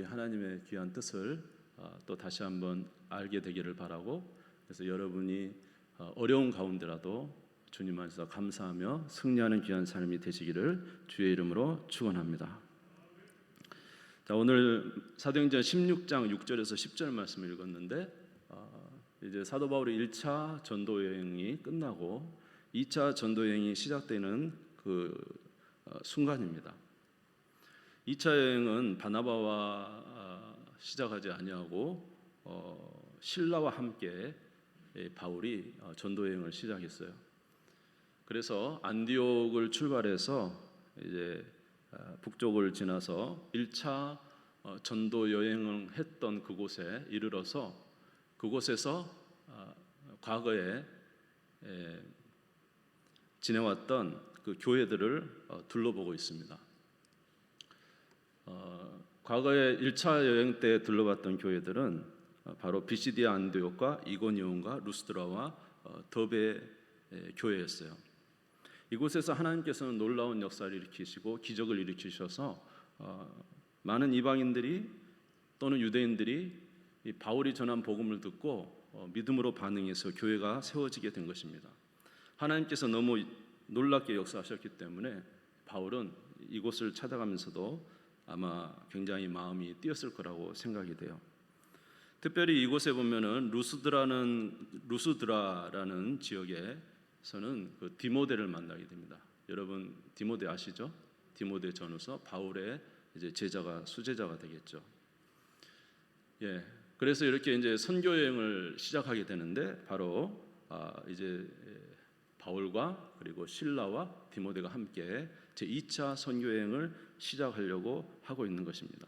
우리 하나님의 귀한 뜻을 또 다시 한번 알게 되기를 바라고, 그래서 여러분이 어려운 가운데라도 주님 안에서 감사하며 승리하는 귀한 삶이 되시기를 주의 이름으로 축원합니다. 자, 오늘 사도행전 16장 6절에서 10절 말씀을 읽었는데, 이제 사도 바울의 1차 전도 여행이 끝나고 2차 전도 여행이 시작되는 그 순간입니다. 2차 여행은 바나바와 시작하지 아니하고 실라와 함께 바울이 전도 여행을 시작했어요. 그래서 안디옥을 출발해서 이제 북쪽을 지나서 1차 전도 여행을 했던 그곳에 이르러서 그곳에서 과거에 지내왔던 그 교회들을 둘러보고 있습니다. 과거에 1차 여행 때 둘러봤던 교회들은 바로 비시디아 안디옥과 이고니온과 루스드라와 더베 교회였어요. 이곳에서 하나님께서는 놀라운 역사를 일으키시고 기적을 일으키셔서 많은 이방인들이 또는 유대인들이 이 바울이 전한 복음을 듣고 믿음으로 반응해서 교회가 세워지게 된 것입니다. 하나님께서 너무 놀랍게 역사하셨기 때문에 바울은 이곳을 찾아가면서도 아마 굉장히 마음이 뛰었을 거라고 생각이 돼요. 특별히 이곳에 보면은 루스드라라는 지역에서는 그 디모데를 만나게 됩니다. 여러분 디모데 아시죠? 디모데 전후서 바울의 이제 제자가 수제자가 되겠죠. 예, 그래서 이렇게 이제 선교 여행을 시작하게 되는데 바로 이제 바울과 그리고 실라와 디모데가 함께 제 2차 선교 여행을 시작하려고 하고 있는 것입니다.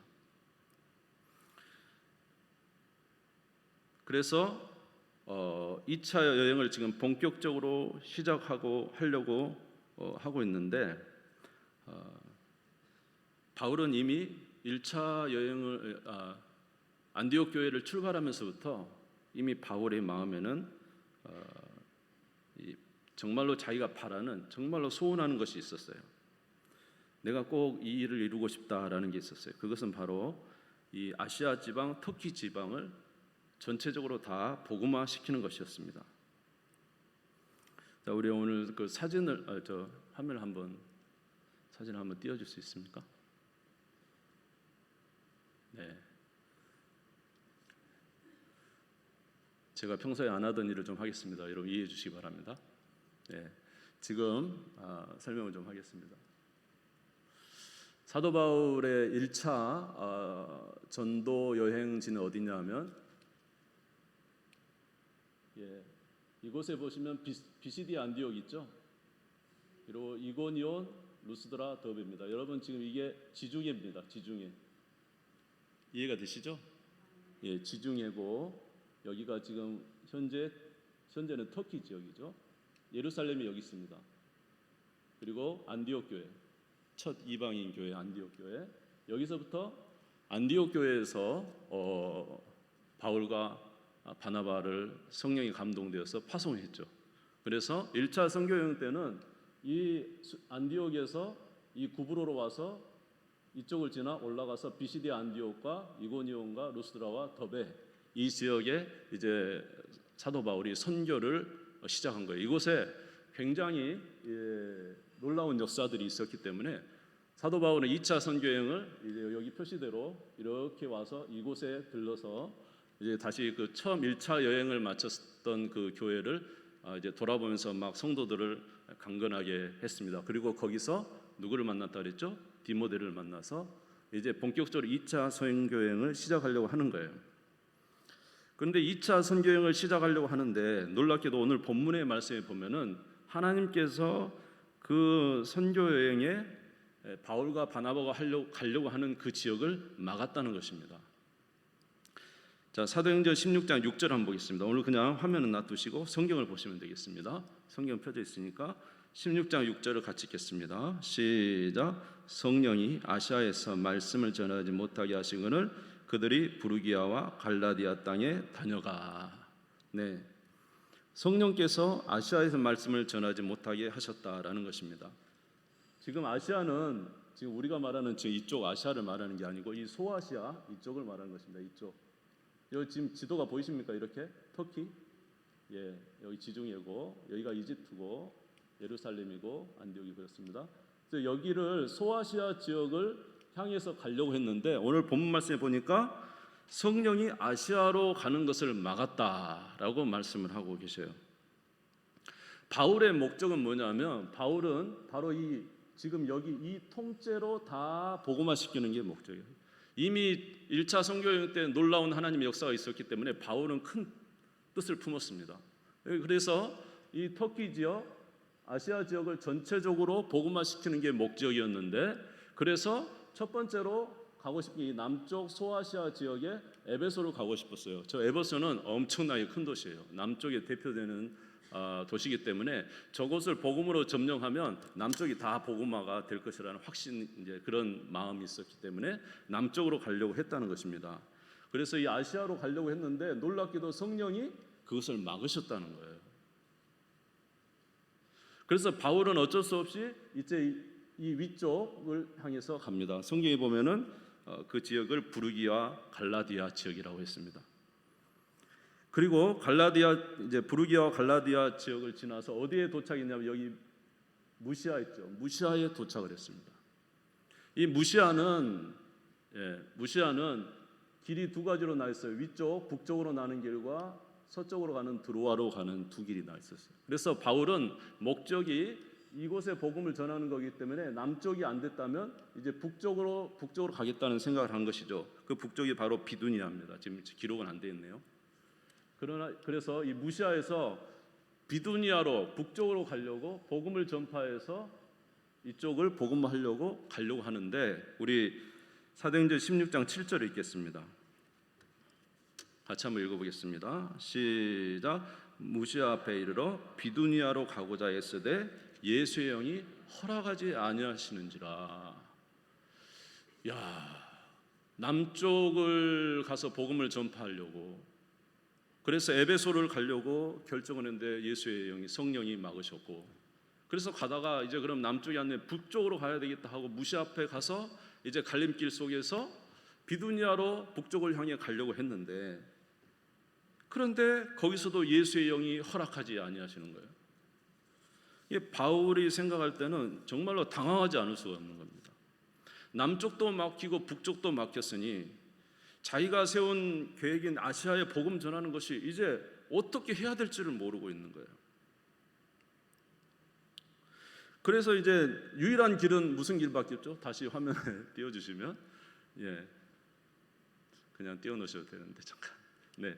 그래서 2차 여행을 지금 본격적으로 시작하고 하려고 하고 있는데, 바울은 이미 1차 여행을 안디옥 교회를 출발하면서부터 이미 바울의 마음에는 정말로 자기가 바라는, 정말로 소원하는 것이 있었어요. 내가 꼭 이 일을 이루고 싶다라는 게 있었어요. 그것은 바로 이 아시아 지방, 터키 지방을 전체적으로 다 복음화 시키는 것이었습니다. 자, 우리 오늘 그 사진을 화면을 사진을 한번 띄워줄 수 있습니까? 네. 제가 평소에 안 하던 일을 좀 하겠습니다. 여러분 이해해 주시기 바랍니다. 네. 지금 설명을 좀 하겠습니다. 사도 바울의 1차 전도 여행지는 어디냐면, 이곳에 보시면 비시디아 안디옥 있죠? 그리고 이고니온, 루스드라, 더베입니다. 여러분 지금 이게 지중해입니다. 지중해. 이해가 되시죠? 예, 지중해고 여기가 지금 현재는 터키 지역이죠. 예루살렘이 여기 있습니다. 그리고 안디옥 교회, 첫 이방인 교회 안디옥 교회. 여기서부터 안디옥 교회에서 바울과 바나바를 성령이 감동되어서 파송했죠. 그래서 1차 선교 여행 때는 이 안디옥에서 이 구브로로 와서 이쪽을 지나 올라가서 비시디아 안디옥과 이고니온과 루스드라와 더베, 이 지역에 이제 사도 바울이 선교를 시작한 거예요. 이곳에 굉장히 놀라운 역사들이 있었기 때문에 사도 바울은 2차 선교 여행을 이제 여기 표시대로 이렇게 와서 이곳에 들러서 이제 다시 그 처음 1차 여행을 마쳤던 그 교회를 이제 돌아보면서 막 성도들을 강건하게 했습니다. 그리고 거기서 누구를 만났다 그랬죠? 디모데를 만나서 이제 본격적으로 2차 선교 여행을 시작하려고 하는 거예요. 그런데 2차 선교 여행을 시작하려고 하는데 놀랍게도 오늘 본문의 말씀에 보면은 하나님께서 그 선교 여행에 바울과 바나바가 가려고 하는 그 지역을 막았다는 것입니다. 자, 사도행전 16장 6절 한번 보겠습니다. 오늘 그냥 화면은 놔두시고 성경을 보시면 되겠습니다. 성경 펴져 있으니까 16장 6절을 같이 읽겠습니다. 시작. 성령이 아시아에서 말씀을 전하지 못하게 하시거늘 그들이 부르기아와 갈라디아 땅에 다녀가. 네, 성령께서 아시아에서 말씀을 전하지 못하게 하셨다라는 것입니다. 지금 아시아는 지금 우리가 말하는 지금 이쪽 아시아를 말하는 게 아니고 이 소아시아 이쪽을 말하는 것입니다. 이쪽. 여기 지금 지도가 보이십니까? 이렇게 터키, 예, 여기 지중해고 여기가 이집트고 예루살렘이고 안디옥이 그렇습니다. 그래서 여기를 소아시아 지역을 향해서 가려고 했는데 오늘 본문 말씀에 보니까 성령이 아시아로 가는 것을 막았다라고 말씀을 하고 계셔요. 바울의 목적은 뭐냐면 바울은 바로 이 지금 여기 이 통째로 다 복음화시키는 게 목적이에요. 이미 1차 선교여행 때 놀라운 하나님의 역사가 있었기 때문에 바울은 큰 뜻을 품었습니다. 그래서 이 터키 지역, 아시아 지역을 전체적으로 복음화시키는 게 목적이었는데 그래서 첫 번째로 가고 싶은 이 남쪽 소아시아 지역에 에베소로 가고 싶었어요. 저 에베소는 엄청나게 큰 도시예요. 남쪽에 대표되는 도시이기 때문에 저곳을 복음으로 점령하면 남쪽이 다 복음화가 될 것이라는 확신 이제 그런 마음이 있었기 때문에 남쪽으로 가려고 했다는 것입니다. 그래서 이 아시아로 가려고 했는데 놀랍게도 성령이 그것을 막으셨다는 거예요. 그래서 바울은 어쩔 수 없이 이제 이 위쪽을 향해서 갑니다. 성경에 보면은 그 지역을 부르기아 갈라디아 지역이라고 했습니다. 그리고 갈라디아 이제 부르기아와 갈라디아 지역을 지나서 어디에 도착했냐면 여기 무시아 있죠. 무시아에 도착을 했습니다. 이 무시아는 길이 두 가지로 나 있어요. 위쪽 북쪽으로 나는 길과 서쪽으로 가는 드로아로 가는 두 길이 나 있었어요. 그래서 바울은 목적이 이곳에 복음을 전하는 거기 때문에 남쪽이 안 됐다면 이제 북쪽으로 가겠다는 생각을 한 것이죠. 그 북쪽이 바로 비두니아입니다. 지금 기록은 안 돼 있네요. 그래서 이 무시아에서 비두니아로 북쪽으로 가려고 복음을 전파해서 이쪽을 복음화하려고 가려고 하는데 우리 사도행전 16장 7절을 읽겠습니다. 같이 한번 읽어보겠습니다. 시작. 무시아 앞에 이르러 비두니아로 가고자 애쓰되 예수의 영이 허락하지 아니하시는지라. 남쪽을 가서 복음을 전파하려고 그래서 에베소를 가려고 결정을 했는데 예수의 영이 성령이 막으셨고 그래서 가다가 이제 그럼 남쪽이 아니라 북쪽으로 가야 되겠다 하고 무시아 앞에 가서 이제 갈림길 속에서 비두니아로 북쪽을 향해 가려고 했는데 그런데 거기서도 예수의 영이 허락하지 아니하시는 거예요. 이게 바울이 생각할 때는 정말로 당황하지 않을 수가 없는 겁니다. 남쪽도 막히고 북쪽도 막혔으니 자기가 세운 계획인 아시아에 복음 전하는 것이 이제 어떻게 해야 될지를 모르고 있는 거예요. 그래서 이제 유일한 길은 무슨 길밖에 없죠? 다시 화면에 띄워주시면 그냥 띄워놓으셔도 되는데 잠깐. 네,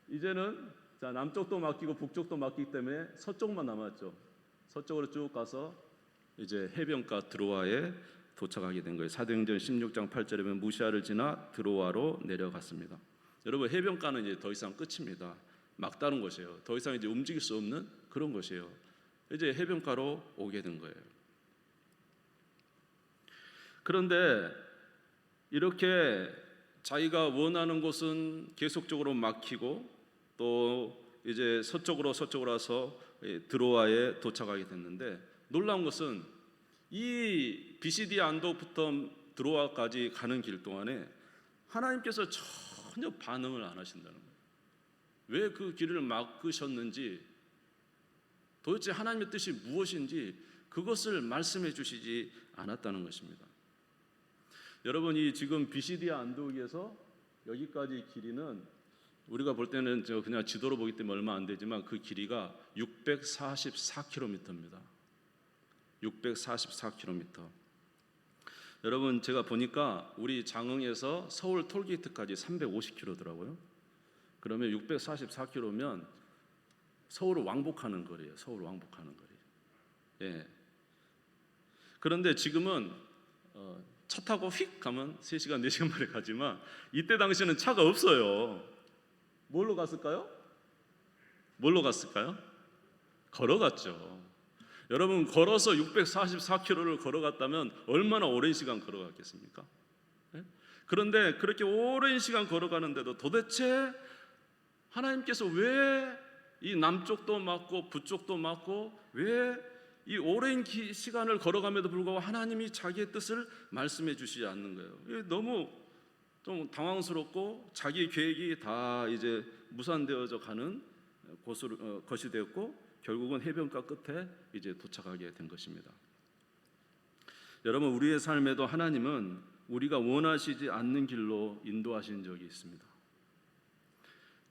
이제는 남쪽도 막히고 북쪽도 막히기 때문에 서쪽만 남았죠. 서쪽으로 쭉 가서 이제 해변가 드로아에 도착하게 된 거예요. 사도행전 16장 8절에 보면 무시아를 지나 드로아로 내려갔습니다. 여러분 해변가는 이제 더 이상 끝입니다. 막다른 곳이에요. 더 이상 이제 움직일 수 없는 그런 곳이에요. 이제 해변가로 오게 된 거예요. 그런데 이렇게 자기가 원하는 곳은 계속적으로 막히고 또 이제 서쪽으로 와서 드로아에 도착하게 됐는데 놀라운 것은 이 비시디 안독부터 드로아까지 가는 길 동안에 하나님께서 전혀 반응을 안 하신다는 거예요. 왜 그 길을 막으셨는지 도대체 하나님의 뜻이 무엇인지 그것을 말씀해 주시지 않았다는 것입니다. 여러분 이 지금 비시디 안독에서 여기까지 길이는 우리가 볼 때는 그냥 지도로 보기 때문에 얼마 안 되지만 그 길이가 644km입니다. 644km. 여러분 제가 보니까 우리 장흥에서 서울 톨게이트까지 350km더라고요. 그러면 644km면 서울을 왕복하는 거리예요. 서울 왕복하는 거리. 예. 그런데 지금은 차 타고 휙 가면 3시간, 4시간 만에 가지만 이때 당시에는 차가 없어요. 뭘로 갔을까요? 걸어갔죠. 여러분 걸어서 644km를 걸어갔다면 얼마나 오랜 시간 걸어갔겠습니까? 네? 그런데 그렇게 오랜 시간 걸어가는데도 도대체 하나님께서 왜 이 남쪽도 막고 북쪽도 막고 왜 이 오랜 시간을 걸어감에도 불구하고 하나님이 자기의 뜻을 말씀해 주시지 않는 거예요. 이게 너무 좀 당황스럽고 자기 계획이 다 이제 무산되어져 가는 것이 되었고 결국은 해변가 끝에 이제 도착하게 된 것입니다. 여러분, 우리의 삶에도 하나님은 우리가 원하시지 않는 길로 인도하신 적이 있습니다.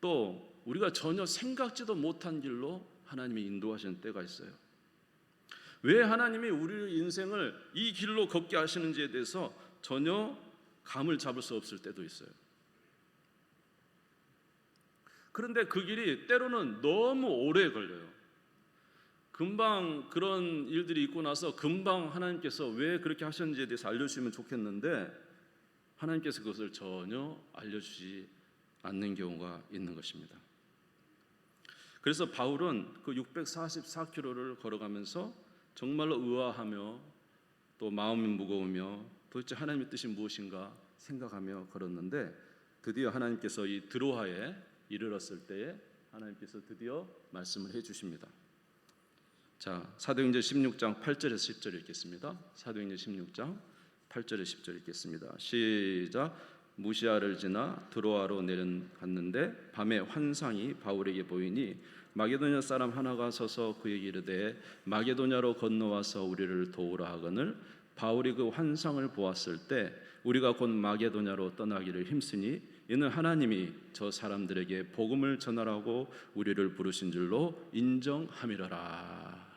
또 우리가 전혀 생각지도 못한 길로 하나님이 인도하시는 때가 있어요. 왜 하나님이 우리의 인생을 이 길로 걷게 하시는지에 대해서 전혀 감을 잡을 수 없을 때도 있어요. 그런데 그 길이 때로는 너무 오래 걸려요. 금방 그런 일들이 있고 나서 금방 하나님께서 왜 그렇게 하셨는지에 대해서 알려주시면 좋겠는데 하나님께서 그것을 전혀 알려주지 않는 경우가 있는 것입니다. 그래서 바울은 그 644km를 걸어가면서 정말로 의아하며 또 마음이 무거우며 도대체 하나님의 뜻이 무엇인가 생각하며 걸었는데 드디어 하나님께서 이 드로아에 이르렀을 때에 하나님께서 드디어 말씀을 해주십니다. 자, 사도행전 16장 8절에서 10절 읽겠습니다. 사도행전 16장 8절에서 10절 읽겠습니다. 시작. 무시아를 지나 드로아로 내려갔는데 밤에 환상이 바울에게 보이니 마게도냐 사람 하나가 서서 그에게 이르되 마게도냐로 건너와서 우리를 도우라 하거늘 바울이 그 환상을 보았을 때 우리가 곧 마게도냐로 떠나기를 힘쓰니 이는 하나님이 저 사람들에게 복음을 전하라고 우리를 부르신 줄로 인정함이라라.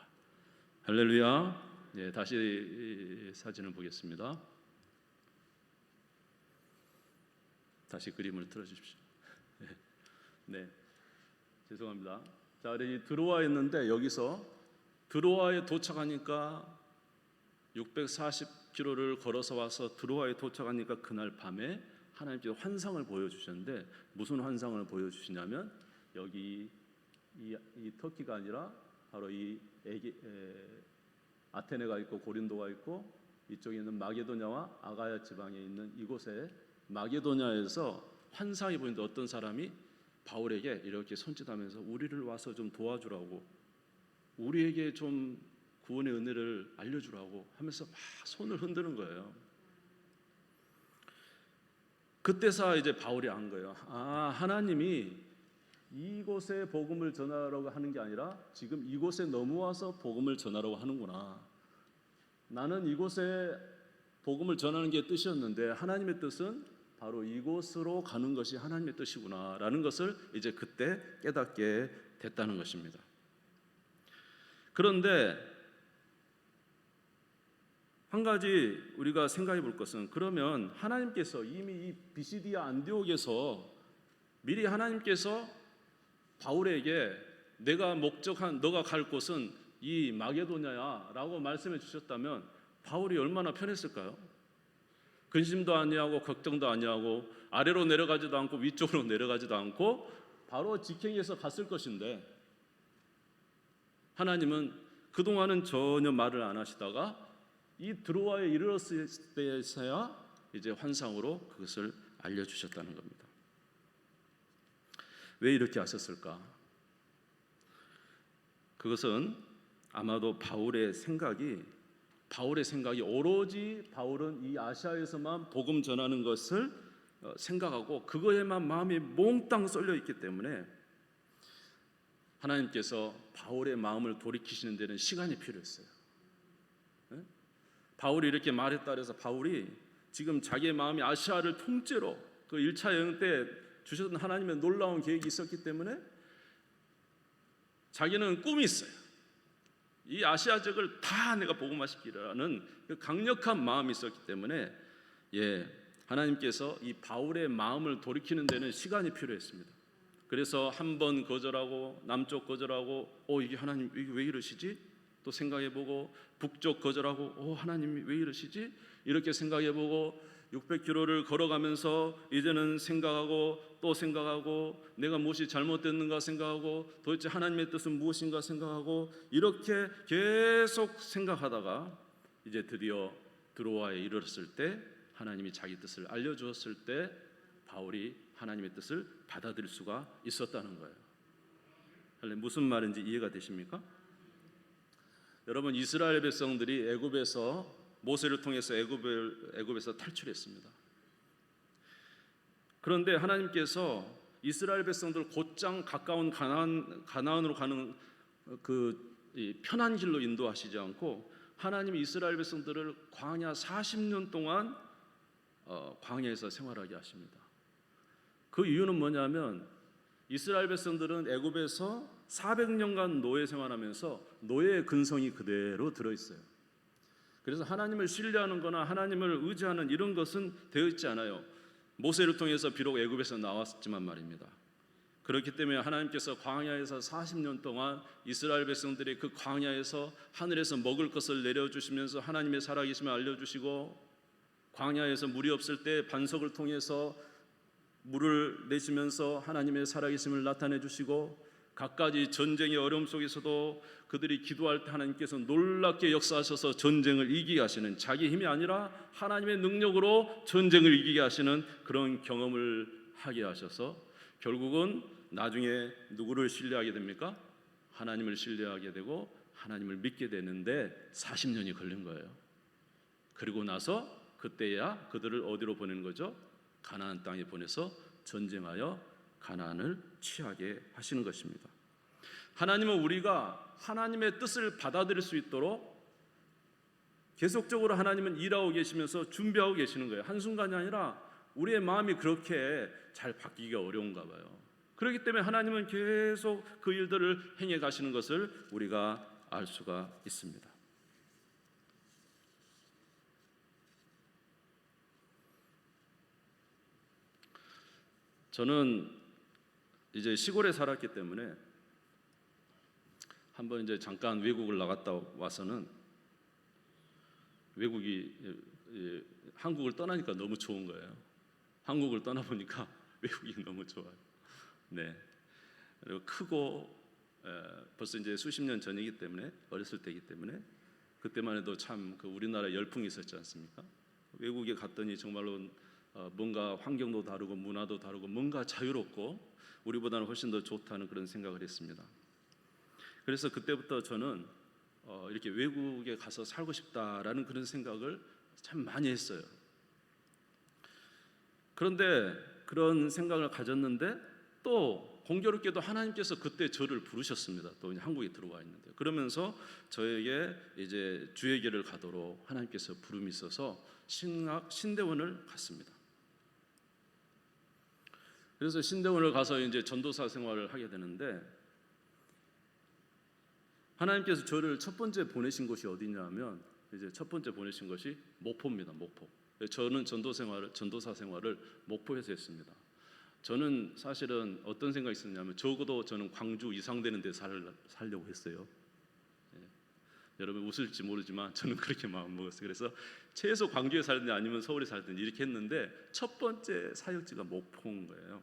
할렐루야. 예, 다시 사진을 보겠습니다. 다시 그림을 틀어주십시오. 네, 죄송합니다. 자, 우리 드로아에 있는데 여기서 드로아에 도착하니까 640km를 걸어서 와서 드로아에 도착하니까 그날 밤에 하나님께서 환상을 보여주셨는데 무슨 환상을 보여주시냐면 여기 이 터키가 아니라 바로 이 아테네가 있고 고린도가 있고 이쪽에 있는 마게도냐와 아가야 지방에 있는 이곳에 마게도냐에서 환상이 보이는데 어떤 사람이 바울에게 이렇게 손짓하면서 우리를 와서 좀 도와주라고 우리에게 좀 구원의 은혜를 알려주라고 하면서 막 손을 흔드는 거예요. 그때서 이제 바울이 안 거예요. 아, 하나님이 이곳에 복음을 전하라고 하는 게 아니라 지금 이곳에 넘어와서 복음을 전하라고 하는구나. 나는 이곳에 복음을 전하는 게 뜻이었는데 하나님의 뜻은 바로 이곳으로 가는 것이 하나님의 뜻이구나 라는 것을 이제 그때 깨닫게 됐다는 것입니다. 그런데 한 가지 우리가 생각해 볼 것은 그러면 하나님께서 이미 이 비시디아 안디옥에서 미리 하나님께서 바울에게 내가 목적한 너가 갈 곳은 이 마게도냐야 라고 말씀해 주셨다면 바울이 얼마나 편했을까요? 근심도 아니하고 걱정도 아니하고 아래로 내려가지도 않고 위쪽으로 내려가지도 않고 바로 직행해서 갔을 것인데 하나님은 그동안은 전혀 말을 안 하시다가 이 드로아에 이르렀을 때에서야 이제 환상으로 그것을 알려주셨다는 겁니다. 왜 이렇게 하셨을까? 그것은 아마도 바울의 생각이 오로지 바울은 이 아시아에서만 복음 전하는 것을 생각하고 그거에만 마음이 몽땅 쏠려 있기 때문에 하나님께서 바울의 마음을 돌이키시는 데는 시간이 필요했어요. 바울이 이렇게 말했다 그래서 바울이 지금 자기의 마음이 아시아를 통째로 그 1차 여행 때 주셨던 하나님의 놀라운 계획이 있었기 때문에 자기는 꿈이 있어요. 이 아시아 지역을 다 내가 복음화시키라는 그 강력한 마음이 있었기 때문에 하나님께서 이 바울의 마음을 돌이키는 데는 시간이 필요했습니다. 그래서 한 번 거절하고 남쪽 거절하고 이게 하나님 이게 왜 이러시지? 또 생각해보고 북쪽 거절하고 하나님이 왜 이러시지? 이렇게 생각해보고 600km를 걸어가면서 이제는 생각하고 또 생각하고 내가 무엇이 잘못됐는가 생각하고 도대체 하나님의 뜻은 무엇인가 생각하고 이렇게 계속 생각하다가 이제 드디어 드로아에 이르렀을 때 하나님이 자기 뜻을 알려주었을 때 바울이 하나님의 뜻을 받아들일 수가 있었다는 거예요. 무슨 말인지 이해가 되십니까? 여러분, 이스라엘 백성들이 애굽에서 모세를 통해서 애굽에서 탈출했습니다. 그런데 하나님께서 이스라엘 백성들 곧장 가까운 가나안으로 가는 이 편한 길로 인도하시지 않고 하나님이 이스라엘 백성들을 광야 40년 동안 광야에서 생활하게 하십니다. 그 이유는 뭐냐면 이스라엘 백성들은 애굽에서 400년간 노예 생활하면서 노예의 근성이 그대로 들어있어요. 그래서 하나님을 신뢰하는 거나 하나님을 의지하는 이런 것은 되어 있지 않아요. 모세를 통해서 비록 애굽에서 나왔지만 말입니다. 그렇기 때문에 하나님께서 광야에서 40년 동안 이스라엘 백성들이 그 광야에서 하늘에서 먹을 것을 내려주시면서 하나님의 살아계심을 알려주시고, 광야에서 물이 없을 때 반석을 통해서 물을 내시면서 하나님의 살아계심을 나타내 주시고, 갖가지 전쟁의 어려움 속에서도 그들이 기도할 때 하나님께서 놀랍게 역사하셔서 전쟁을 이기게 하시는, 자기 힘이 아니라 하나님의 능력으로 전쟁을 이기게 하시는 그런 경험을 하게 하셔서 결국은 나중에 누구를 신뢰하게 됩니까? 하나님을 신뢰하게 되고 하나님을 믿게 되는데 40년이 걸린 거예요. 그리고 나서 그때야 그들을 어디로 보내는 거죠? 가나안 땅에 보내서 전쟁하여 가나안을 취하게 하시는 것입니다. 하나님은 우리가 하나님의 뜻을 받아들일 수 있도록 계속적으로 하나님은 일하고 계시면서 준비하고 계시는 거예요. 한순간이 아니라 우리의 마음이 그렇게 잘 바뀌기가 어려운가 봐요. 그렇기 때문에 하나님은 계속 그 일들을 행해 가시는 것을 우리가 알 수가 있습니다. 저는 이제 시골에 살았기 때문에 한번 이제 잠깐 외국을 나갔다 와서는 한국을 떠나니까 너무 좋은 거예요. 한국을 떠나보니까 외국이 너무 좋아요. 네. 그리고 크고 벌써 이제 수십 년 전이기 때문에, 어렸을 때이기 때문에 그때만 해도 참 그 우리나라 열풍이 있었지 않습니까? 외국에 갔더니 정말로 뭔가 환경도 다르고 문화도 다르고 뭔가 자유롭고 우리보다는 훨씬 더 좋다는 그런 생각을 했습니다. 그래서 그때부터 저는 이렇게 외국에 가서 살고 싶다라는 그런 생각을 참 많이 했어요. 그런데 그런 생각을 가졌는데 또 공교롭게도 하나님께서 그때 저를 부르셨습니다. 또 한국에 들어와 있는데, 그러면서 저에게 이제 주의 길을 가도록 하나님께서 부름이 있어서 신대원을 갔습니다. 그래서 신대원을 가서 이제 전도사 생활을 하게 되는데, 하나님께서 저를 첫 번째 보내신 곳이 어디냐면 이제 첫 번째 보내신 것이 목포입니다. 목포. 저는 전도사 생활을 목포에서 했습니다. 저는 사실은 어떤 생각이 있었냐면 적어도 저는 광주 이상 되는 데 살려고 했어요. 여러분 웃을지 모르지만 저는 그렇게 마음 먹었어요. 그래서 최소 광주에 살든지 아니면 서울에 살든지 이렇게 했는데 첫 번째 사역지가 목포인 거예요.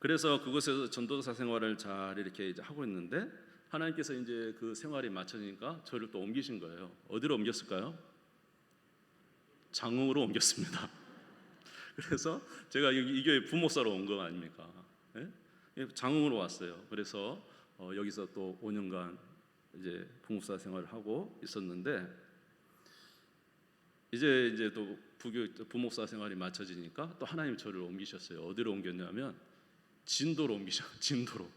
그래서 그곳에서 전도사 생활을 잘 이렇게 이제 하고 있는데 하나님께서 이제 그 생활이 맞춰지니까 저를 또 옮기신 거예요. 어디로 옮겼을까요? 장흥으로 옮겼습니다. 그래서 제가 이 교회 부목사로 온 거 아닙니까? 네? 장흥으로 왔어요. 그래서 여기서 또 5년간 이제 부목사 생활을 하고 있었는데 이제 또 부목사 생활이 맞춰지니까 또 하나님 저를 옮기셨어요. 어디로 옮겼냐면 진도로 진도로.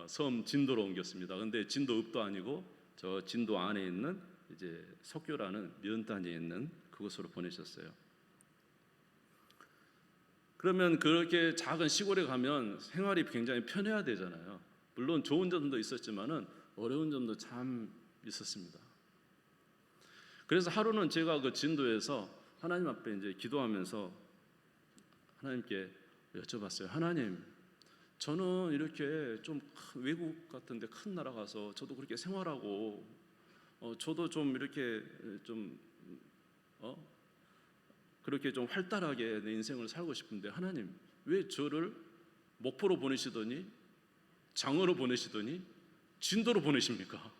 섬 진도로 옮겼습니다. 근데 진도읍도 아니고 저 진도 안에 있는 이제 석교라는 면단에 있는 그곳으로 보내셨어요. 그러면 그렇게 작은 시골에 가면 생활이 굉장히 편해야 되잖아요. 물론 좋은 점도 있었지만은 어려운 점도 참 있었습니다. 그래서 하루는 제가 그 진도에서 하나님 앞에 이제 기도하면서 하나님께 여쭤봤어요. 하나님, 저는 이렇게 좀 외국 같은데 큰 나라 가서 저도 그렇게 생활하고 저도 좀 이렇게 좀 그렇게 좀 활달하게 내 인생을 살고 싶은데 하나님 왜 저를 목포로 보내시더니 장어로 보내시더니 진도로 보내십니까?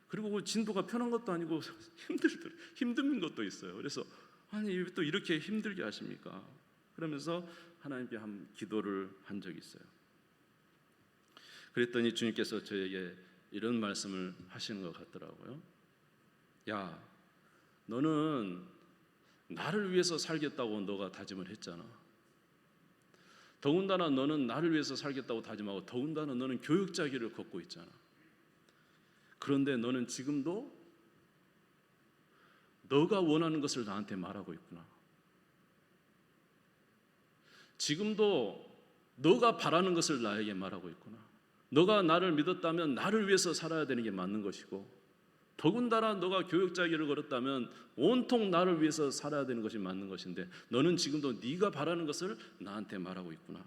그리고 그 진도가 편한 것도 아니고 힘든 것도 있어요. 그래서 아니 왜 또 이렇게 힘들게 하십니까? 그러면서 하나님께 한 기도를 한 적이 있어요. 그랬더니 주님께서 저에게 이런 말씀을 하시는 것 같더라고요. 야, 너는 나를 위해서 살겠다고 너가 다짐을 했잖아. 더군다나 너는 나를 위해서 살겠다고 다짐하고 더군다나 너는 교육자 길을 걷고 있잖아. 그런데 너는 지금도 너가 원하는 것을 나한테 말하고 있구나. 지금도 너가 바라는 것을 나에게 말하고 있구나. 너가 나를 믿었다면 나를 위해서 살아야 되는 게 맞는 것이고 더군다나 너가 교육자 길을 걸었다면 온통 나를 위해서 살아야 되는 것이 맞는 것인데 너는 지금도 네가 바라는 것을 나한테 말하고 있구나.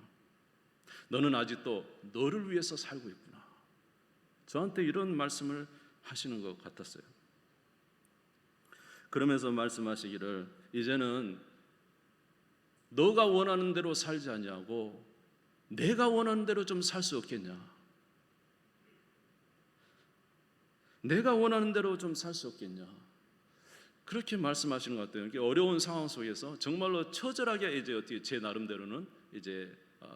너는 아직도 너를 위해서 살고 있구나. 저한테 이런 말씀을 하시는 것 같았어요. 그러면서 말씀하시기를 이제는 너가 원하는 대로 살지 아니하고 내가 원하는 대로 좀 살 수 없겠냐? 내가 원하는 대로 좀 살 수 없겠냐? 그렇게 말씀하시는 것 같아요. 이렇게 어려운 상황 속에서 정말로 처절하게 이제 어떻게 제 나름대로는 이제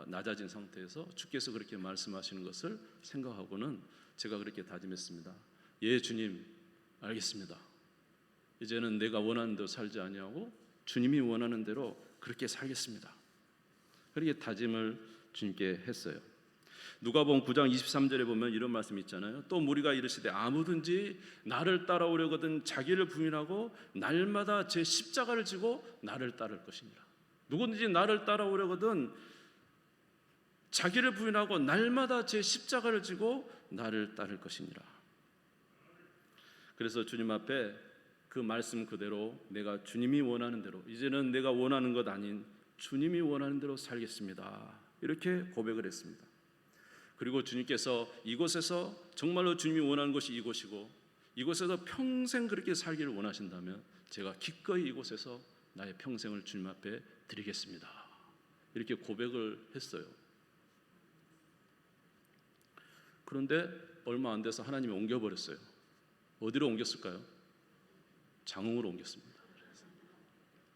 낮아진 상태에서 주께서 그렇게 말씀하시는 것을 생각하고는 제가 그렇게 다짐했습니다. 예, 주님, 알겠습니다. 이제는 내가 원하는 대로 살지 아니하고 주님이 원하는 대로 그렇게 살겠습니다. 그렇게 다짐을 주님께 했어요. 누가복음 9장 23절에 보면 이런 말씀이 있잖아요. 또 무리가 이르시되 아무든지 나를 따라오려거든 자기를 부인하고 날마다 제 십자가를 지고 나를 따를 것이니라. 누구든지 나를 따라오려거든 자기를 부인하고 날마다 제 십자가를 지고 나를 따를 것이니라. 그래서 주님 앞에 그 말씀 그대로 내가 주님이 원하는 대로 이제는 내가 원하는 것 아닌 주님이 원하는 대로 살겠습니다. 이렇게 고백을 했습니다. 그리고 주님께서 이곳에서 정말로 주님이 원하는 것이 이곳이고 이곳에서 평생 그렇게 살기를 원하신다면 제가 기꺼이 이곳에서 나의 평생을 주님 앞에 드리겠습니다. 이렇게 고백을 했어요. 그런데 얼마 안 돼서 하나님이 옮겨버렸어요. 어디로 옮겼을까요? 장흥으로 옮겼습니다.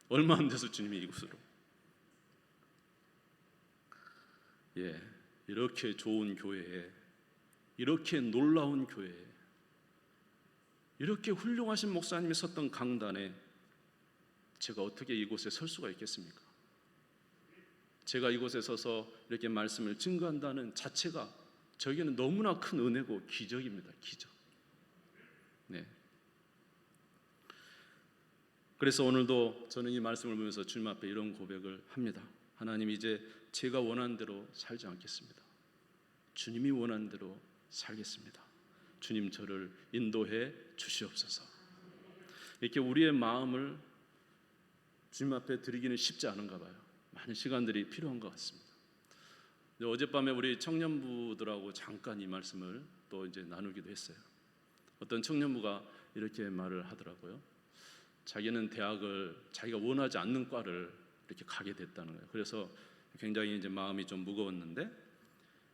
얼마 안 돼서 주님이 이곳으로. 예, 이렇게 좋은 교회에, 이렇게 놀라운 교회에, 이렇게 훌륭하신 목사님이 섰던 강단에 제가 어떻게 이곳에 설 수가 있겠습니까? 제가 이곳에 서서 이렇게 말씀을 증거한다는 자체가 저에게는 너무나 큰 은혜고 기적입니다. 기적. 네. 그래서 오늘도 저는 이 말씀을 보면서 주님 앞에 이런 고백을 합니다. 하나님, 이제 제가 원하는 대로 살지 않겠습니다. 주님이 원하는 대로 살겠습니다. 주님, 저를 인도해 주시옵소서. 이렇게 우리의 마음을 주님 앞에 드리기는 쉽지 않은가 봐요. 많은 시간들이 필요한 것 같습니다. 어젯밤에 우리 청년부들하고 잠깐 이 말씀을 또 이제 나누기도 했어요. 어떤 청년부가 이렇게 말을 하더라고요. 자기는 대학을 자기가 원하지 않는 과를 이렇게 가게 됐다는 거예요. 그래서 굉장히 이제 마음이 좀 무거웠는데,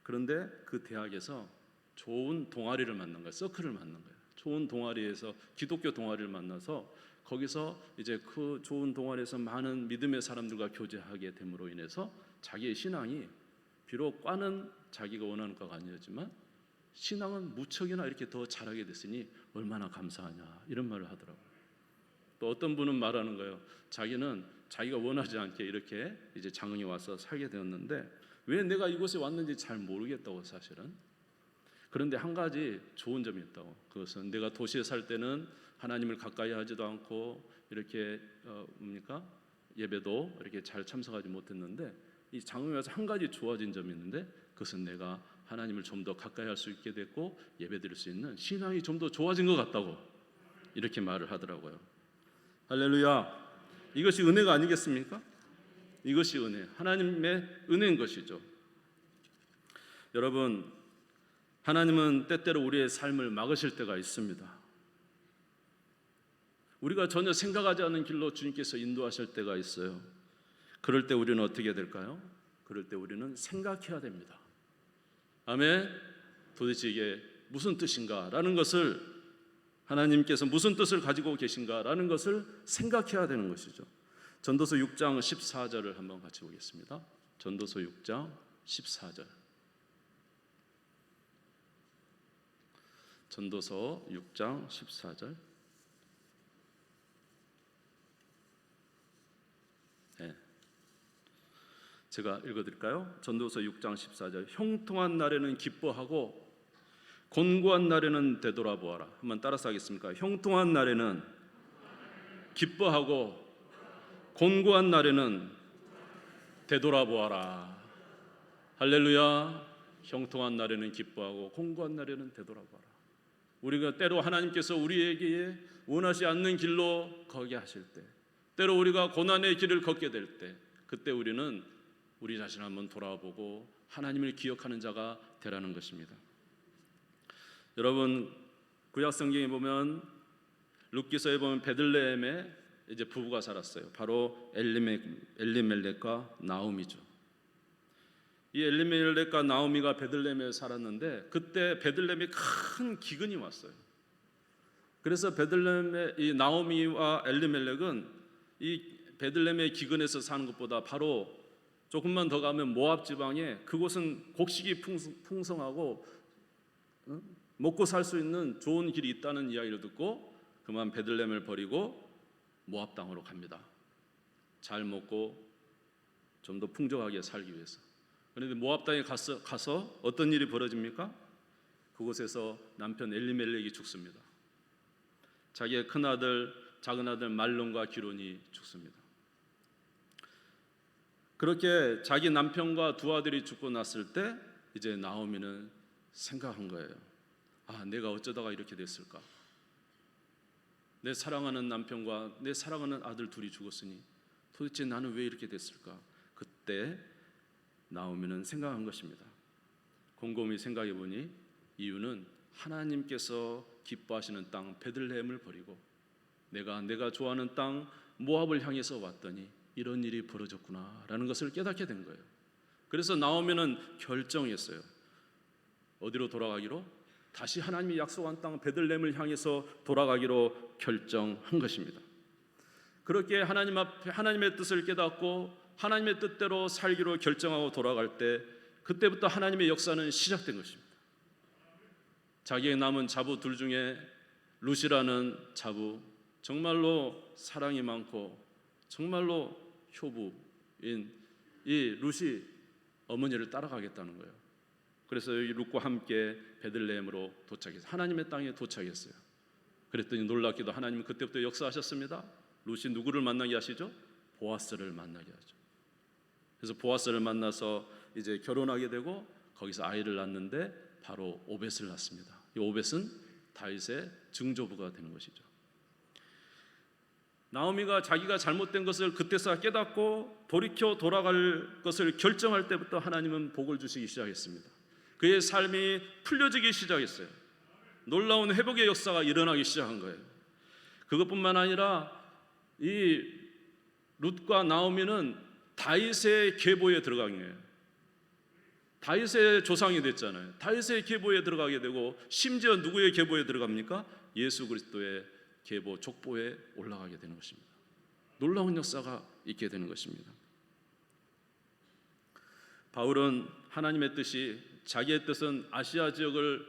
그런데 그 대학에서 좋은 동아리를 만난 거예요. 서클을 만난 거예요. 좋은 동아리에서 기독교 동아리를 만나서 거기서 이제 그 좋은 동아리에서 많은 믿음의 사람들과 교제하게 됨으로 인해서 자기의 신앙이 비록 과는 자기가 원하는 과가 아니었지만 신앙은 무척이나 이렇게 더 잘하게 됐으니 얼마나 감사하냐 이런 말을 하더라고요. 또 어떤 분은 말하는 거예요. 자기는 자기가 원하지 않게 이렇게 이제 장흥에 와서 살게 되었는데 왜 내가 이곳에 왔는지 잘 모르겠다고 사실은. 그런데 한 가지 좋은 점이 있다고. 그것은 내가 도시에 살 때는 하나님을 가까이 하지도 않고 이렇게 예배도 이렇게 잘 참석하지 못했는데 이 장흥에 와서 한 가지 좋아진 점이 있는데 그것은 내가 하나님을 좀 더 가까이 할 수 있게 됐고 예배드릴 수 있는 신앙이 좀 더 좋아진 것 같다고 이렇게 말을 하더라고요. 할렐루야. 이것이 은혜가 아니겠습니까? 이것이 은혜, 하나님의 은혜인 것이죠. 여러분, 하나님은 때때로 우리의 삶을 막으실 때가 있습니다. 우리가 전혀 생각하지 않은 길로 주님께서 인도하실 때가 있어요. 그럴 때 우리는 어떻게 될까요? 그럴 때 우리는 생각해야 됩니다. 아멘. 도대체 이게 무슨 뜻인가? 라는 것을, 하나님께서 무슨 뜻을 가지고 계신가? 라는 것을 생각해야 되는 것이죠. 전도서 6장 14절을 한번 같이 보겠습니다. 전도서 6장 14절. 전도서 6장 14절. 네. 제가 읽어드릴까요? 전도서 6장 14절. 형통한 날에는 기뻐하고 곤고한 날에는 되돌아보아라. 한번 따라서 하겠습니까? 형통한 날에는 기뻐하고 곤고한 날에는 되돌아보아라. 할렐루야. 형통한 날에는 기뻐하고 곤고한 날에는 되돌아보아라. 우리가 때로 하나님께서 우리에게 원하지 않는 길로 거게 하실 때, 때로 우리가 고난의 길을 걷게 될 때, 그때 우리는 우리 자신을 한번 돌아보고 하나님을 기억하는 자가 되라는 것입니다. 여러분, 구약 성경에 보면 룻기서에 보면 베들레헴에 이제 부부가 살았어요. 바로 엘리멜렉과 나오미죠. 이 엘리멜렉과 나오미가 베들레헴에 살았는데 그때 베들레헴에 큰 기근이 왔어요. 그래서 베들레헴의 이 나오미와 엘리멜렉은 이 베들레헴의 기근에서 사는 것보다 바로 조금만 더 가면 모압 지방에, 그곳은 곡식이 풍성하고 먹고 살 수 있는 좋은 길이 있다는 이야기를 듣고 그만 베들레헴을 버리고 모압 땅으로 갑니다. 잘 먹고 좀 더 풍족하게 살기 위해서. 그런데 모압 땅에 가서 어떤 일이 벌어집니까? 그곳에서 남편 엘리멜렉이 죽습니다. 자기의 큰아들, 작은아들 말론과 기론이 죽습니다. 그렇게 자기 남편과 두 아들이 죽고 났을 때 이제 나오미는 생각한 거예요. 아, 내가 어쩌다가 이렇게 됐을까? 내 사랑하는 남편과 내 사랑하는 아들 둘이 죽었으니 도대체 나는 왜 이렇게 됐을까? 그때 나오미는 생각한 것입니다. 곰곰이 생각해 보니 이유는 하나님께서 기뻐하시는 땅 베들레헴을 버리고 내가 좋아하는 땅 모압을 향해서 왔더니 이런 일이 벌어졌구나라는 것을 깨닫게 된 거예요. 그래서 나오미는 결정했어요. 어디로 돌아가기로? 다시 하나님이 약속한 땅 베들레헴을 향해서 돌아가기로 결정한 것입니다. 그렇게 하나님 앞에 하나님의 뜻을 깨닫고 하나님의 뜻대로 살기로 결정하고 돌아갈 때 그때부터 하나님의 역사는 시작된 것입니다. 자기의 남은 자부 둘 중에 룻이라는 자부, 정말로 사랑이 많고 정말로 효부인 이 룻이 어머니를 따라가겠다는 거예요. 그래서 여기 룻과 함께 베들레헴으로 도착했어요. 하나님의 땅에 도착했어요. 그랬더니 놀랍게도 하나님은 그때부터 역사하셨습니다. 룻이 누구를 만나게 하시죠? 보아스를 만나게 하죠. 그래서 보아스를 만나서 이제 결혼하게 되고 거기서 아이를 낳는데 바로 오벳을 낳습니다. 이 오벳은 다윗의 증조부가 되는 것이죠. 나오미가 자기가 잘못된 것을 그때서야 깨닫고 돌이켜 돌아갈 것을 결정할 때부터 하나님은 복을 주시기 시작했습니다. 그의 삶이 풀려지기 시작했어요. 놀라운 회복의 역사가 일어나기 시작한 거예요. 그것뿐만 아니라 이 룻과 나오미는 다윗의 계보에 들어간 거예요. 다윗의 조상이 됐잖아요. 다윗의 계보에 들어가게 되고 심지어 누구의 계보에 들어갑니까? 예수 그리스도의 계보 족보에 올라가게 되는 것입니다. 놀라운 역사가 있게 되는 것입니다. 바울은 하나님의 뜻이, 자기의 뜻은 아시아 지역을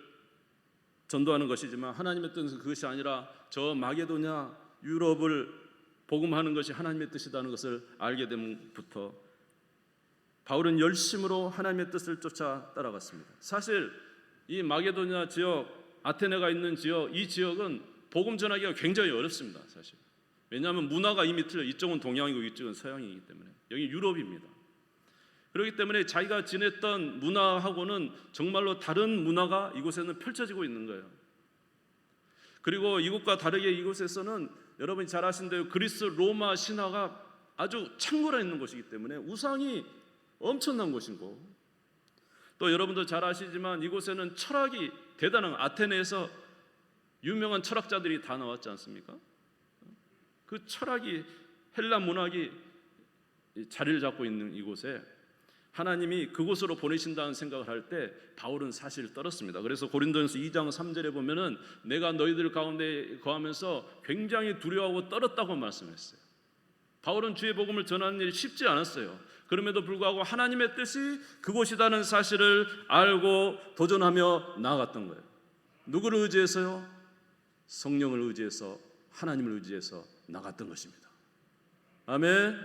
전도하는 것이지만 하나님의 뜻은 그것이 아니라 저 마게도냐 유럽을 복음하는 것이 하나님의 뜻이라는 것을 알게 됨부터 바울은 열심으로 하나님의 뜻을 쫓아 따라갔습니다. 사실 이 마게도냐 지역, 아테네가 있는 지역, 이 지역은 복음 전하기가 굉장히 어렵습니다. 사실 왜냐하면 문화가 이미 틀려. 이쪽은 동양이고 이쪽은 서양이기 때문에 여기 유럽입니다. 그렇기 때문에 자기가 지냈던 문화하고는 정말로 다른 문화가 이곳에는 펼쳐지고 있는 거예요. 그리고 이곳과 다르게 이곳에서는 여러분이 잘 아신 대로 그리스 로마 신화가 아주 창궐해 있는 곳이기 때문에 우상이 엄청난 곳이고, 또 여러분도 잘 아시지만 이곳에는 철학이 대단한, 아테네에서 유명한 철학자들이 다 나왔지 않습니까? 그 철학이, 헬라 문학이 자리를 잡고 있는 이곳에 하나님이 그곳으로 보내신다는 생각을 할 때 바울은 사실 떨었습니다. 그래서 고린도전서 2장 3절에 보면은 내가 너희들 가운데 거하면서 굉장히 두려워하고 떨었다고 말씀했어요. 바울은 주의 복음을 전하는 일이 쉽지 않았어요. 그럼에도 불구하고 하나님의 뜻이 그곳이라는 사실을 알고 도전하며 나아갔던 거예요. 누구를 의지해서요? 성령을 의지해서, 하나님을 의지해서 나갔던 것입니다. 아멘.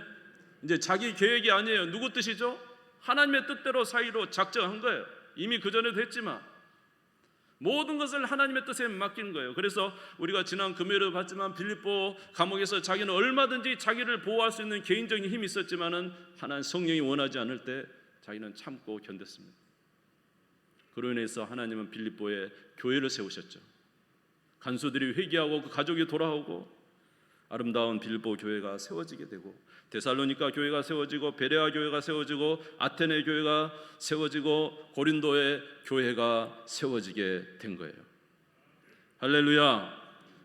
이제 자기 계획이 아니에요. 누구 뜻이죠? 하나님의 뜻대로 사이로 작정한 거예요. 이미 그전에도 했지만 모든 것을 하나님의 뜻에 맡기는 거예요. 그래서 우리가 지난 금요일에 봤지만 빌립보 감옥에서 자기는 얼마든지 자기를 보호할 수 있는 개인적인 힘이 있었지만은 하나님 성령이 원하지 않을 때 자기는 참고 견뎠습니다. 그로 인해서 하나님은 빌립보에 교회를 세우셨죠. 간수들이 회개하고 그 가족이 돌아오고 아름다운 빌립보 교회가 세워지게 되고, 데살로니가 교회가 세워지고, 베레아 교회가 세워지고, 아테네 교회가 세워지고, 고린도의 교회가 세워지게 된 거예요. 할렐루야.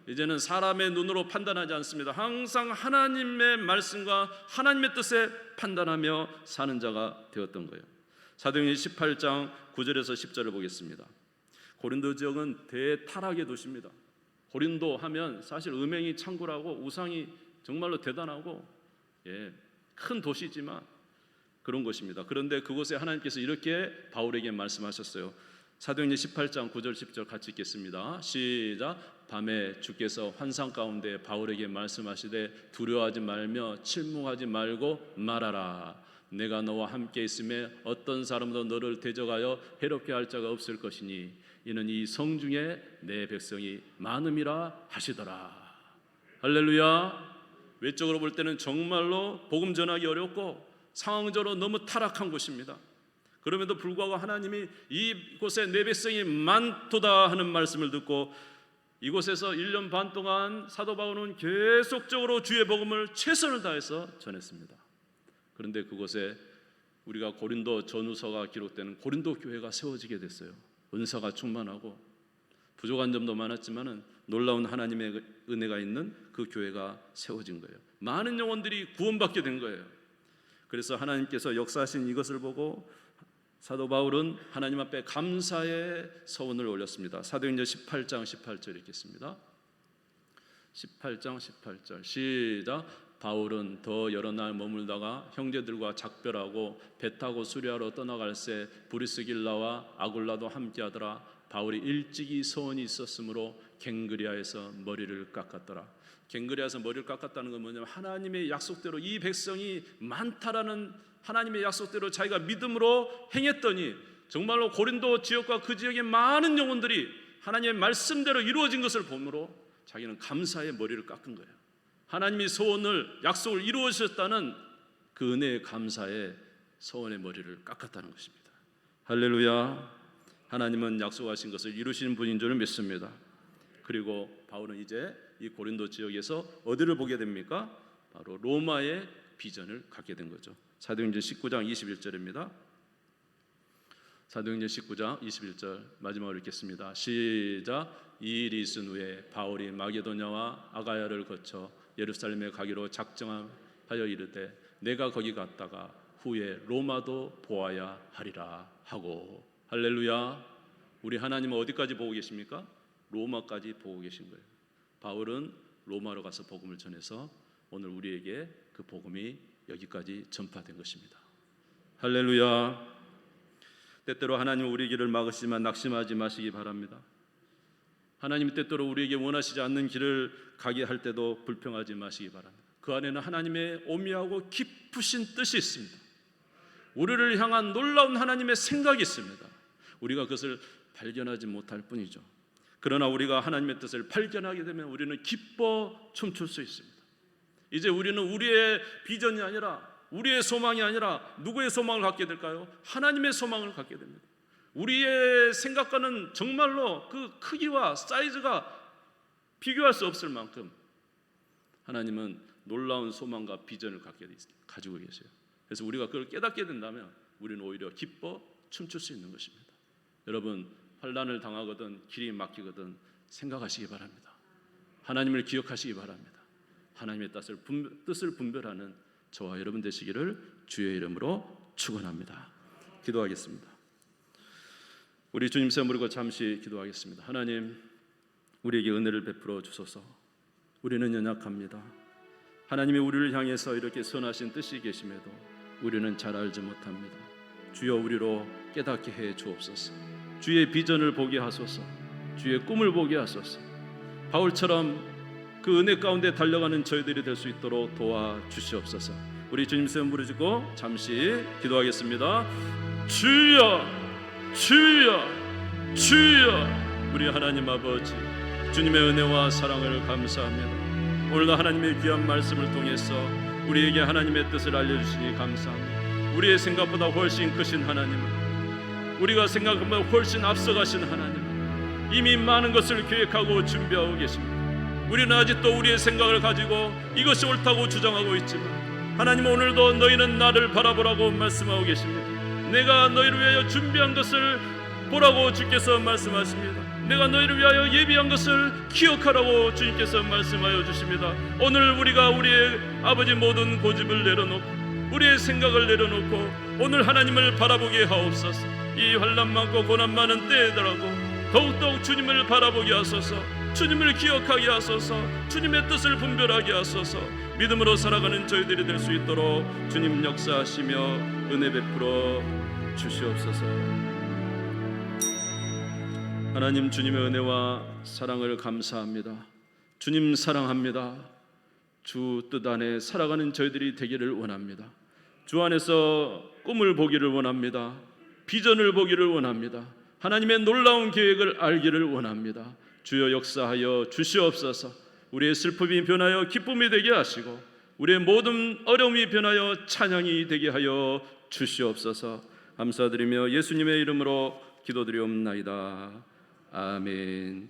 이제는 사람의 눈으로 판단하지 않습니다. 항상 하나님의 말씀과 하나님의 뜻에 판단하며 사는 자가 되었던 거예요. 사도행전 18장 9절에서 10절을 보겠습니다. 고린도 지역은 대타락의 도시입니다. 고린도 하면 사실 음행이 창궐하고 우상이 정말로 대단하고 큰 도시지만 그런 곳입니다. 그런데 그곳에 하나님께서 이렇게 바울에게 말씀하셨어요. 사도행전 18장 9절 10절 같이 읽겠습니다. 시작. 밤에 주께서 환상 가운데 바울에게 말씀하시되 두려워하지 말며 침묵하지 말고 말하라. 내가 너와 함께 있음에 어떤 사람도 너를 대적하여 해롭게 할 자가 없을 것이니 이는 이 성 중에 내 백성이 많음이라 하시더라. 할렐루야. 외적으로 볼 때는 정말로 복음 전하기 어렵고 상황적으로 너무 타락한 곳입니다. 그럼에도 불구하고 하나님이 이곳에 내 백성이 많도다 하는 말씀을 듣고 이곳에서 1년 반 동안 사도 바울은 계속적으로 주의 복음을 최선을 다해서 전했습니다. 그런데 그곳에 우리가 고린도 전후서가 기록되는 고린도 교회가 세워지게 됐어요. 은사가 충만하고 부족한 점도 많았지만은 놀라운 하나님의 은혜가 있는 그 교회가 세워진 거예요. 많은 영혼들이 구원받게 된 거예요. 그래서 하나님께서 역사하신 이것을 보고 사도 바울은 하나님 앞에 감사의 서원을 올렸습니다. 사도행전 18장 18절 읽겠습니다. 18장 18절 시작. 바울은 더 여러 날 머물다가 형제들과 작별하고 배 타고 수리하러 떠나갈새 브리스길라와 아굴라도 함께하더라. 바울이 일찍이 서원이 있었으므로 갱그리아에서 머리를 깎았더라. 갱그리아에서 머리를 깎았다는 건 뭐냐면 하나님의 약속대로 이 백성이 많다라는 하나님의 약속대로 자기가 믿음으로 행했더니 정말로 고린도 지역과 그 지역의 많은 영혼들이 하나님의 말씀대로 이루어진 것을 보므로 자기는 감사의 머리를 깎은 거예요. 하나님이 소원을 약속을 이루어주셨다는 그 은혜의 감사에 소원의 머리를 깎았다는 것입니다. 할렐루야. 하나님은 약속하신 것을 이루시는 분인 줄을 믿습니다. 그리고 바울은 이제 이 고린도 지역에서 어디를 보게 됩니까? 바로 로마의 비전을 갖게 된 거죠. 사도행전 19장 21절입니다. 사도행전 19장 21절 마지막으로 읽겠습니다. 시작. 이 일이 있은 후에 바울이 마게도냐와 아가야를 거쳐 예루살렘에 가기로 작정하여 이르되 내가 거기 갔다가 후에 로마도 보아야 하리라 하고. 할렐루야. 우리 하나님은 어디까지 보고 계십니까? 로마까지 보고 계신 거예요. 바울은 로마로 가서 복음을 전해서 오늘 우리에게 그 복음이 여기까지 전파된 것입니다. 할렐루야. 때때로 하나님은 우리 길을 막으시지만 낙심하지 마시기 바랍니다. 하나님이 때때로 우리에게 원하시지 않는 길을 가게 할 때도 불평하지 마시기 바랍니다. 그 안에는 하나님의 오묘하고 깊으신 뜻이 있습니다. 우리를 향한 놀라운 하나님의 생각이 있습니다. 우리가 그것을 발견하지 못할 뿐이죠. 그러나 우리가 하나님의 뜻을 발견하게 되면 우리는 기뻐 춤출 수 있습니다. 이제 우리는 우리의 비전이 아니라 우리의 소망이 아니라 누구의 소망을 갖게 될까요? 하나님의 소망을 갖게 됩니다. 우리의 생각과는 정말로 그 크기와 사이즈가 비교할 수 없을 만큼 하나님은 놀라운 소망과 비전을 가지고 계세요. 그래서 우리가 그걸 깨닫게 된다면 우리는 오히려 기뻐 춤출 수 있는 것입니다. 여러분, 환난을 당하거든 길이 막히거든 생각하시기 바랍니다. 하나님을 기억하시기 바랍니다. 하나님의 뜻을 분별하는 저와 여러분 되시기를 주의 이름으로 축원합니다. 기도하겠습니다. 우리 주님 세우고 잠시 기도하겠습니다. 하나님, 우리에게 은혜를 베풀어 주소서. 우리는 연약합니다. 하나님이 우리를 향해서 이렇게 선하신 뜻이 계심에도 우리는 잘 알지 못합니다. 주여 우리로 깨닫게 해 주옵소서. 주의 비전을 보게 하소서. 주의 꿈을 보게 하소서. 바울처럼 그 은혜 가운데 달려가는 저희들이 될 수 있도록 도와주시옵소서. 우리 주님 세움 부르짖고 잠시 기도하겠습니다. 주여, 주여, 주여. 우리 하나님 아버지, 주님의 은혜와 사랑을 감사합니다. 오늘도 하나님의 귀한 말씀을 통해서 우리에게 하나님의 뜻을 알려주시니 감사합니다. 우리의 생각보다 훨씬 크신 하나님은, 우리가 생각한 것보다 훨씬 앞서가신 하나님은 이미 많은 것을 계획하고 준비하고 계십니다. 우리는 아직도 우리의 생각을 가지고 이것이 옳다고 주장하고 있지만, 하나님 오늘도 너희는 나를 바라보라고 말씀하고 계십니다. 내가 너희를 위하여 준비한 것을 보라고 주께서 말씀하십니다. 내가 너희를 위하여 예비한 것을 기억하라고 주님께서 말씀하여 주십니다. 오늘 우리가 우리의 아버지 모든 고집을 내려놓고 우리의 생각을 내려놓고 오늘 하나님을 바라보게 하옵소서. 이 환난 많고 고난 많은 때에더라도 더욱더욱 주님을 바라보게 하소서. 주님을 기억하게 하소서. 주님의 뜻을 분별하게 하소서. 믿음으로 살아가는 저희들이 될 수 있도록 주님 역사하시며 은혜 베풀어 주시옵소서. 하나님, 주님의 은혜와 사랑을 감사합니다. 주님 사랑합니다. 주 뜻 안에 살아가는 저희들이 되기를 원합니다. 주 안에서 꿈을 보기를 원합니다. 비전을 보기를 원합니다. 하나님의 놀라운 계획을 알기를 원합니다. 주여 역사하여 주시옵소서. 우리의 슬픔이 변하여 기쁨이 되게 하시고 우리의 모든 어려움이 변하여 찬양이 되게 하여 주시옵소서. 감사드리며 예수님의 이름으로 기도드리옵나이다. 아멘.